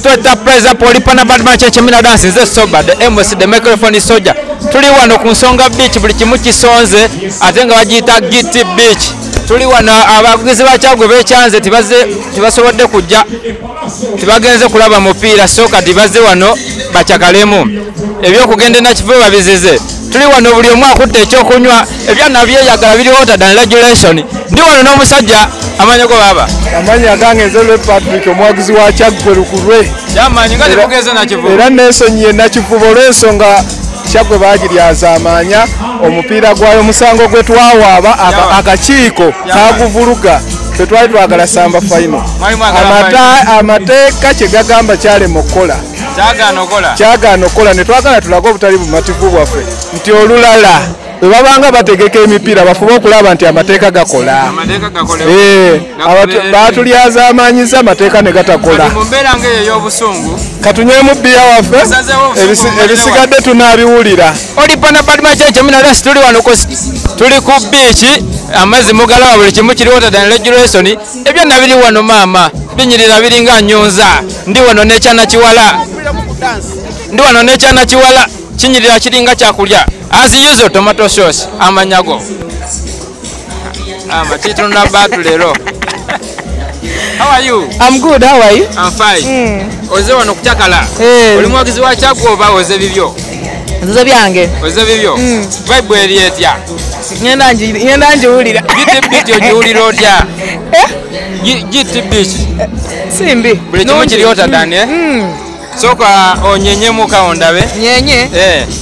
Inspector Preza Polipana Badman Chemina Dance is sober the MC the microphone soldier tuli wano ku Nsonga Beach buli kimu kisonze ate nga bagiyita Giti Beach tuli wano abaguzi ba Kyagwe becyanze tibasobodde kujja tibagenze kulaba mupiira soka tibaze wano bachakalemu ebyokugenda na kivu babizize tuli wano buli omu akutte ekyokunywa ebyana byeyagala biri hotter than regulation ndi wano n'omusajja amanya go baba amanya gange nzelo Patrick omwagizi wa Kyagwe lukulwe yamanyi nga tebugeze na kivu era nesonyiye na kivu olw'ensonga Kyagwe bagiryaza amanya omupiira gwayo musango gwe twawaaba akakiiko kaguvuluga twali twagala samba final amateeka kye gagamba kyalema okukola kyagaana okukola ne twagala tulaga obutali bumativu bwaffe nti olulala bwe babanga bategeka emipiira bafube okulaba nti amateeka gakola batulyaza amanyiza amateeka ne gatakola katunywemu bbiya waffe ebisigadde tunaabiwulira olipana badmacheche minalasi tuli wano tuli ku biiki amazzi mugalaba buli kimu kiri hotter than regulation ebyonna biri wano maama binyirira biringa nyonza ndi wano nekyana kiwala kinyirira kiringa kyakulya as usual tomato sauce amanyago amatitulu na batu lero. How are you? I'm good, how are you? I'm fine. Oze wano kuchakala. Oli mwagizi wa Kyagwe oba oze bibyo? Oze byange. Oze bibyo? Vibe eri etya? Ngenda njiwulira. Giti biti ojiwulira otya? Giti biti. Simbi. Buli kimu kiri hotter than soka onyenyemu kaondabe. Nyenye?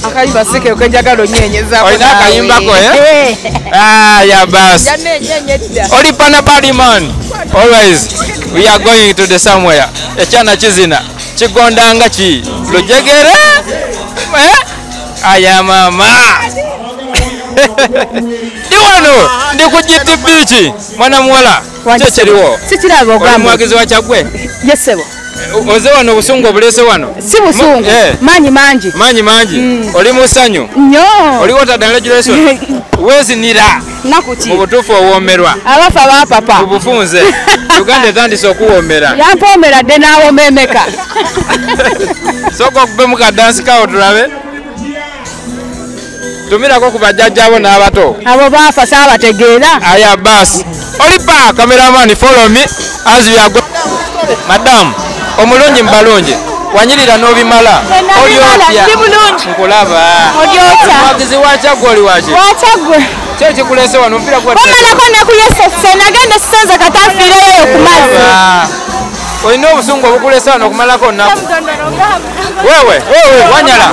Akayimba sike okenjagala onyenyeza. Olina akayimbako ya bas. Olipana body man. Always we are going to the somewhere. Ekyana kizina. Kigondanga ki. Lujegere? Aya mama. Diwano ndi ku Giti Beach. Mwana muwala. Kyekiriwo. Sikiraba ogamba. Mwagizi wa Kyagwe? Yesebo. Oze wano busungu obulese wano? Si busungu. Manyi mangi. Oli musanyu? Nnyo. Oli hotter than regulation? Wezinira. Nakuki. Mu butuufu owomerwa. Abafa ba papa. Obufunze. Uganda etandise okuwoomera. Yampoomera dde n'awoomemeka. Soka okube mu kadansi kawo tulabe. Tumirako ku bajjajjaabo n'abato. Abo baafa saabategeera. Aya basi. Olipa cameraman follow me as we are going. Madam, omulungi mbalungi. Wanyirira n'obimala. Ndi bulungi. Nkulaba. Olyotya. Mwagizi wa Kyagwe oli waki? Wa Kyagwe. Kyo kikulese wano mpira kwa Omalako ne kuyesese nagenda sisenza katafiireyo ku mazzi. Olina obusungu obukulese wano okumalako nnaku. Wewe wanyala.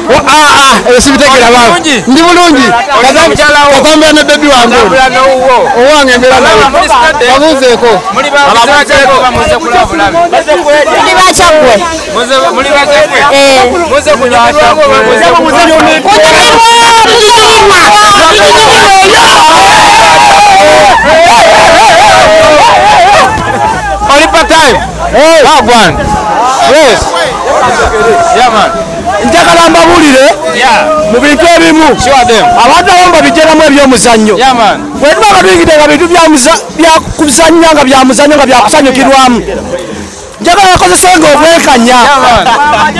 Sibitegera baba. Ndi bulungi. Katambula ne baby wange. Owange embeera nawe. Babuzeeko. Muli ba Kyagwe muze kulaba bulabi. Ndi ba Kyagwe. Muli ba Kyagwe. Muze kunyumirwa Olipa time. Have one. Yes. Yeah man. Njagala mbabulire mu bintu ebimu abantu abamu babijjeramu ebyomuzannyo bwe tuba nga tuyingidde nga bintu byakuzannya nga byamuzannyo nga byakusanyukirwamu njagala bakozesenga obwekanya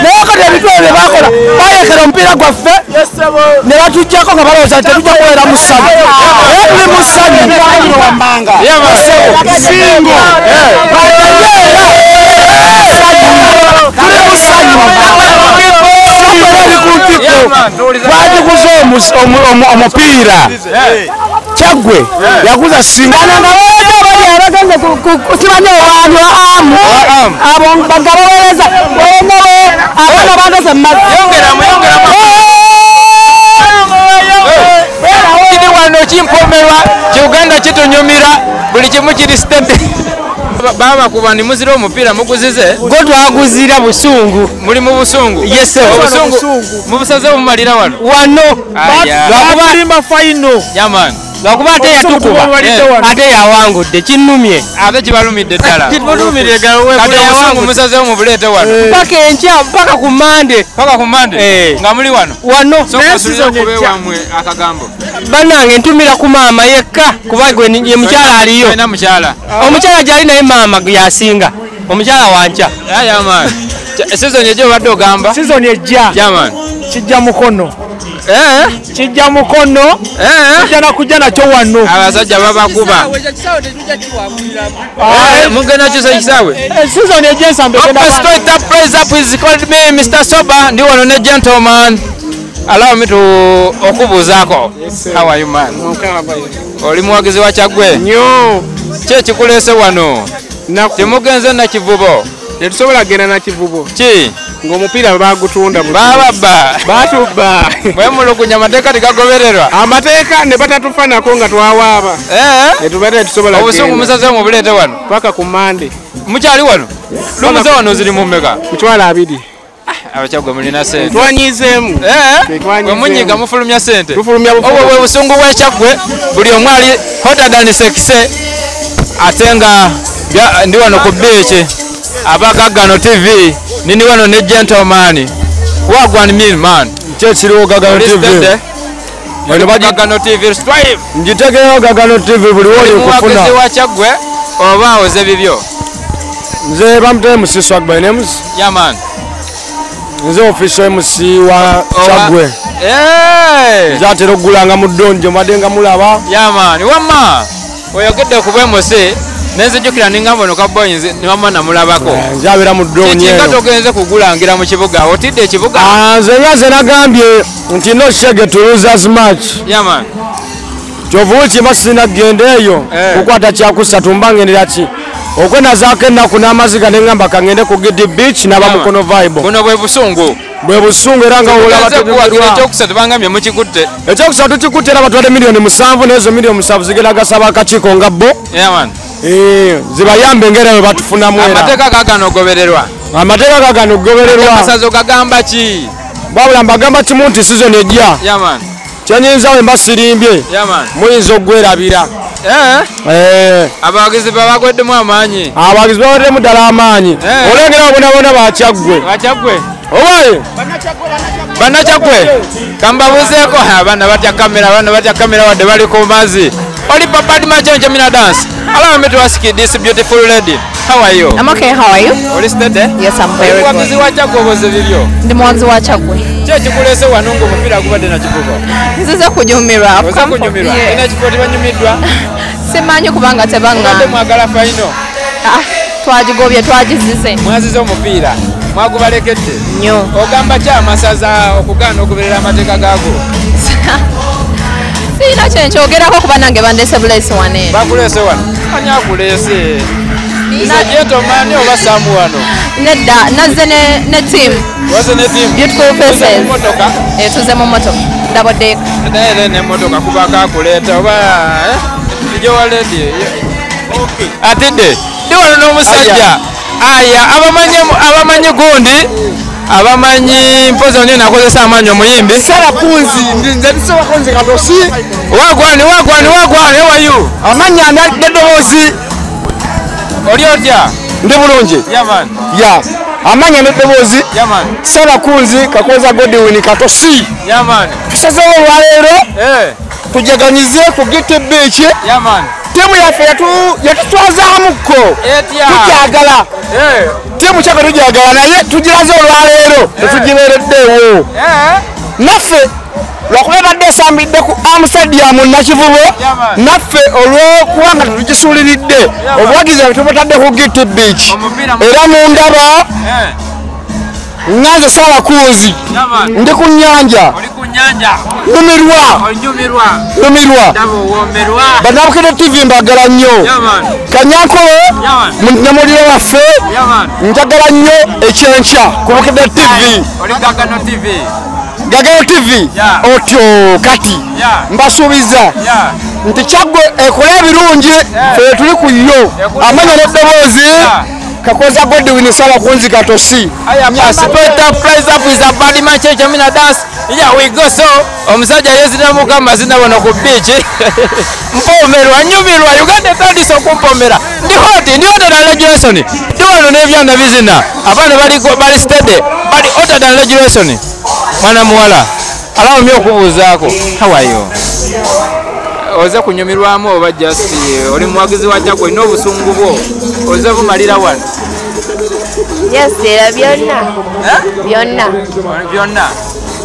naye kati ebintu ebyo byebakola bayekera omupiira gwaffe ne batujjako nga balowooza nti tetujja kubeera mu ssanyu naye tuli mu ssanyu singo tuli mu ssanyu bagiguze omupiira Kyagwe yaguza singananga bagenze kusimanya owanyu amu abo bagabawereza abana bageze mu mazzi kiri wano kimpomerwa Uganda kitunyumira buli kimu kiri state baba kubani muzira omupiira muguzize go twaguzira busungu muri mu busungu obusungu mubusaze mumalira wano lwakuba final yaman lwakuba ate yatukuba ate yawangudde kinnumye ate kibalumidde ddala kitulumire kati yawangu musaze mu buleete wano mpaka enkya mpaka ku mande nga muli wano kubewamwe akagambo bannange ntumira ku maama yekka kuba gwe ye mukyala aliyo omukyala gyali naye maama yasinga omukyala wanca Season ejo badde ogamba? Season ejja. Yaman. Kijja mukono. Kijja mukono. Kijja na kujja nakyo wano. Abasajja babakuba. Mugenda kisa kisawe. Season ejja nsambe genda. Straight up praise up is called me Mr. Soba. Ndi wano ne gentleman. Allow me to okubuzaako. How are you man? Oli muwagizi wa Kyagwe? Nyo. Kye kikulese wano? Temugenze na Kivubo. Tetusobola genda na Kivubo. Ki? Ng'omupiira bagutunda babba. Batubba. Bwe mulukunya amateeka tegagobererwa. Amateeka ne batatufanako nga twawaaba. Netubadde tusobola genda. Obusungu musaze mubuleete wano? Paka ku Mande. Mukyali wano? Lumuze wano ziri mu mmeka? Mitwalo 2. Abakyagwe mulina sente. Twanyizeemu. Bwe munyiga mufulumya sente. Tufulumya obwo bwe busungu bw'Ekyagwe buli omu ali hotter than sekise ate nga ndi wano ku beach abagagano TV nini wano ne gentleman wagwan mean man kyekiriwo Gagano TV wano bagagano TV strive njitegeyo Gagano TV buli woli kufuna muwagizi wa Kyagwe oba oze bibyo nze bamuteye MC Swagba names yaman nze official MC wa Kyagwe zatera okugulanga mu ddonjo madenga mulaba yaman wamma oyogedde ku bwemose nenzijukira ninga mbono ka boys ni wamma namulabako njabira mu ddonjo kinga togenze kugulangira mu kibuga otidde ekibuga nze nagambye nti no shege to lose as much yaman kyovuki masina gendeeyo kukwata kyakusatu mbangendera ki okwenazaako ennaku n'amaziga neŋŋamba kangende ku Gidi Beach n'abamukono vibe buno bwe busungu era nga olaba bangambye mukikutte ekyokusatu kikutte era batwadde miliyoni 7 n'ezo miliyoni 7 zigenda gasaba akakiiko nga bo zibayambe ngera bwe batufunamu era amateeka gagano ogobererwa amasazo gagamba ki babula mbagamba kimu nti season ejja kyenyinza we mbasirimbye muyinza okwerabira abawagizi babagweddemu amaanyi abawagizi baweddemu ddala amaanyi olengera bonabona bakyagwe obaye bannakyagwe kambabuzeeko abaana batya kamera wadde bali ku mazzi oli Papa Majenje Mina Dance. Allow me to ask you this beautiful lady. How are you? I'm okay, how are you? Oli steady? Yes, I'm very good. Muwagizi wa Kyagwe oboze bibyo? Ndi muwagizi wa Kyagwe. Kye kikulese wano ng'omupiira gubadde na Kivubo? Nzize kunyumirwa. Oze kunyumirwa? Ina kifo tebanyumiddwa? Simanyi kubanga tebanga. Obadde mwagala final? Twagigobye twagizize. Mwazize omupiira? Mwagubalekedde? Nnyo. Ogamba ki amasaza okugaana okuberera amateeka gaago? Sina kyenkyogerako kuba nange bandeese buleesi wano eno. Bakuleese wano? Ani akuleese? Nze gentleman oba Samu wano? Nedda, nazze ne team. Wazze ne team? Beautiful faces. Mmotoka? Tuze mu mmotoka. Double naye n'emmotoka kuba kakuleeta oba ijowa lady atidde ndi wano n'omusajja aya abamanyi gundi abamanyi mpozi onye nakozesa amaanyi omuyimbi Sara Kunzi nze ndisobako nze katosi wagwani ewayu amanyi anadde eddoboozi oli otya ndi bulungi yaman ya amanya n'eddoboozi Sara Kunzi kakoza Godwin katosi yaman tusazeewo olwaleero tujaganyize ku Gidi Beach yaman tiimu yaffe yatutwazaamuko tukyagala tiimu kyaffe tugyagala naye tugiraze olwaleero tetugibeereddeewo naffe lwakuba badde esambidde ku Amsterdam Nakivubo naffe olw'okuba nga tetugisuuliridde obuwagizi tubutadde ku Gidi Beach era mundaba nganze Sara Kunzi ndi ku nnyanja nyumirwa Bannabukede TV mbagala nnyo Kanyankole munnamuliro waffe njagala nnyo ekyenkya ku Bukede TV Gagano TV otyo kati mbasuubiza nti Kyagwe ekola ebirungi fe tuli ku yo amanya n'eddoboozi kakoza Godwin Sara Kunzi katosi straight up price up is a body Majenje Mina Dance. Yeah, we go so omusajja yezina mukama zina wano ku beach mpomerwa nyumirwa Uganda tandise okumpomera ndi hotter than legislation ndi wano n'ebyana bizina abaana bali steady bali hotter than legislation mwana muwala allow me okubuuzaako how are you oze kunyumirwamu oba just oli muwagizi wa Kyagwe n'obusungu bwo oze bumalira wano Yes, era byonna. Byonna. Byonna.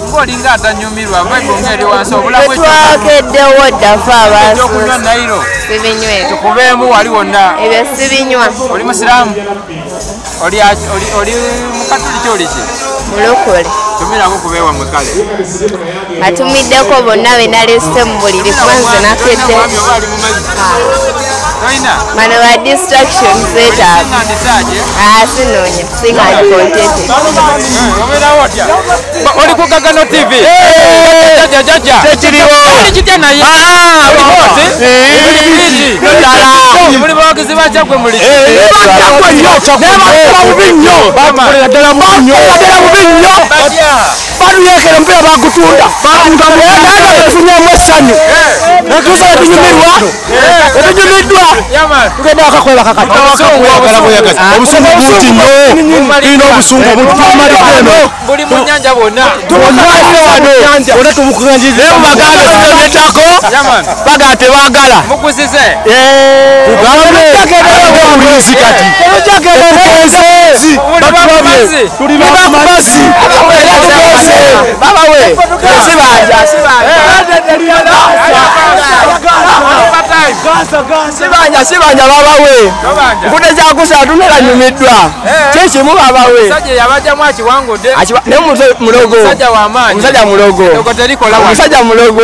Ngolinga atanyumirwa Bible ngeri wansi obulamu twakeddewo ddafa abantu. Okunywa nairo. Sibinywe. Tukubeemu wali wonna. Ebyo sibinywa. Oli musiraamu? Oli mukatoliki oli ki? Mulokole. Tumirako kubeewa mwekale. Atumiddeko bonna be nalese mu buliri kwanze nakedde. Mano ba distractions zeetaaga. Sinoonya kusinga ndi contented. Oli ku Gagano TV. Jaja. Tekiriwo. Oli kitya naye? Muli bawagizi ba Kyaggwe muli. Baluyekera omupiira bagutunda tufunyemu essanyu netuusa netunyumirwa tugenda akakola kakati obusungu bungi nnyo tulina obusungu obutumalidde eno buli mu nnyanja bwonna wonna tumukuganjiriza mubagambe tutegetako bagaa tebaagala mukusize tugambemulizi kati tulina kumazzi baba we sibanja baba we nkute kyakusatu neranyumiddwa kyekimu baba we omusajja mulogo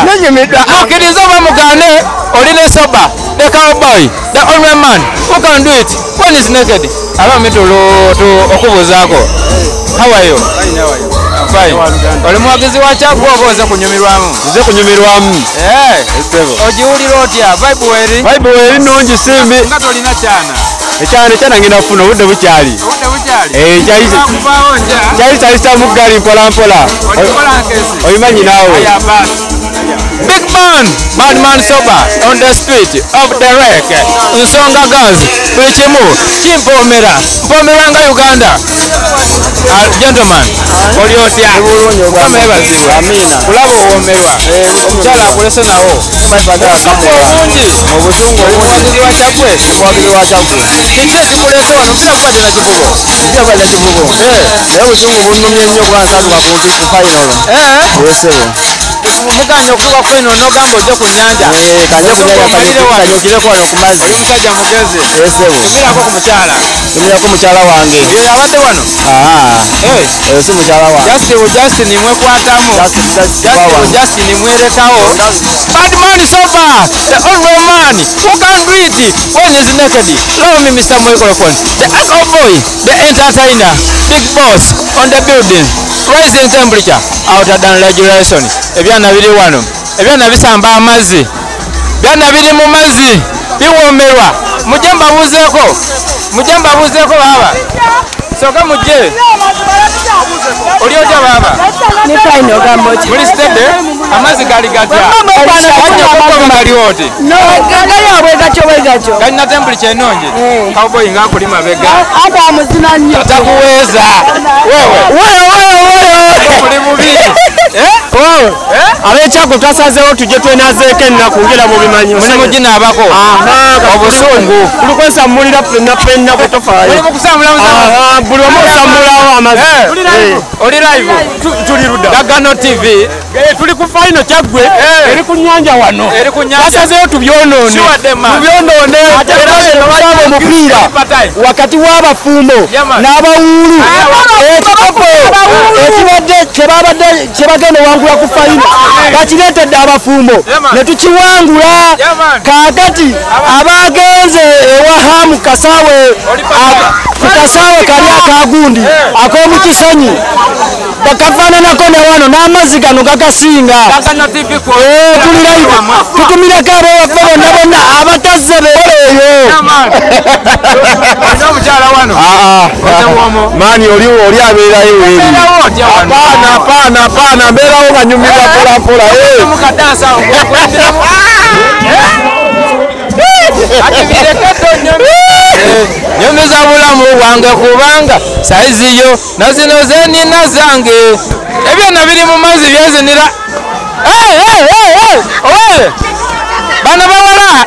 nenyumiddwa akkiriza oba mugane oli ne soba the cowboy the only man who can do it when is naked aba mitolo okubuzaako how are you fine oli muwagizi wa Kyaggwe oba oze kunyumirwamu ogiwulira otya Bible eri nnungi simbi nga tolina kyana ngenda kufuna obudde bukyali kyali kyayitamu ggali mpolampola oyimanyi naawe Big man, bad man sober on the street of the wreck. Nsonga ganzi, buli kimu kimpoomera, mpoomerwa nga Uganda. Gentleman, oli otya? Mukama yeebazibwe. Kulaba owoomerwa. Omukyala akulese nawo. Obungi. Omuwagizi wa Kyaggwe. Kiki ekikulese wano? Mpira gukwate na kivugo. Naye obusungu bunnumye nnyo kuba nsatuka ku final. Muganya okutuuka ku eno n'ogamba ojje ku nnyanja. Kanyukireko wano ku mazzi. Oli musajja mugezi. Tumirako ku mukyala. Tumirako mukyala wange. Ye abadde wano? Si mukyala wange. Justin mwekwatamu. Justin mwerekawo. Bad man sober, the only man who can do it when he's naked. Allow me, Mr. Microphone. The alcohol boy, the entertainer, big boss on the building. Rising temperature outer than regulation. Ebyana biri wano. Ebyana bisamba amazzi. Byana biri mu mazzi. Biwoomerwa. Mujje mbabuuzeeko baba. Soka mujje. Oli otya baba? Ni final gamboki. Muli stede? Amazzi gali gatya. Gali oti. No, gali abwegacho. Galina temperature ennungi. Cowboy ng'akuli mabega. Aba amuzina nnyo. Atakuweeza. Muli mubi. Ab'Ekyaggwe twasazeewo tujje twenazeeko ennaku ngera mubimanyi. Mulimu ginaabako. Obusungu. Tuli kwesammulira ffenna bwe tofaayo. Mulimu kusammulamu. Buli omu osammulawo amazzi. Oli live. Tuli ludda. Gagano TV. Tuli ku final Kyaggwe eri ku nnyanja wano. Twasazeewo tubyonoone. Era omupiira wakati w'abafumbo n'abawuulu. Ekikopo ekibadde kyebagenda wangula ku fayino bakireetedde abafumbo ne tukiwangula. Kaakati abagenze ewa Hamu Kasaawe ku kasaawe kali akagundi ak'omu Kisenyi bakafaananako ne wano n'amazzi gano gagasinga. Tuli live tutumireko abawaffe bonna abatazze beeyo. Maani oli abeerayo eri. Apaana mbeerawo nga nyumirwa mpolampola. Nyumiza bulamu bwange kubanga saizi yo nazino zenina zange ebyana biri mu mazzi byezinira. Bana bawala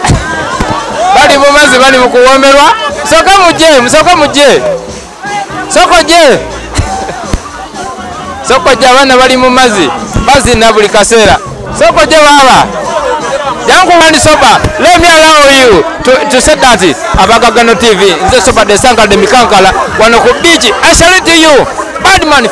bali mu mazzi bali mu kuwoomerwa Musoka muje. Soko je abana bali mu mazi. Bazina buli kaseera. Soko je baba. Yangu wani soba. Let me allow you to say that Abagagano TV. Nze soba de Sankara de Mikankala. Wano ku beach. I salute you. Badman.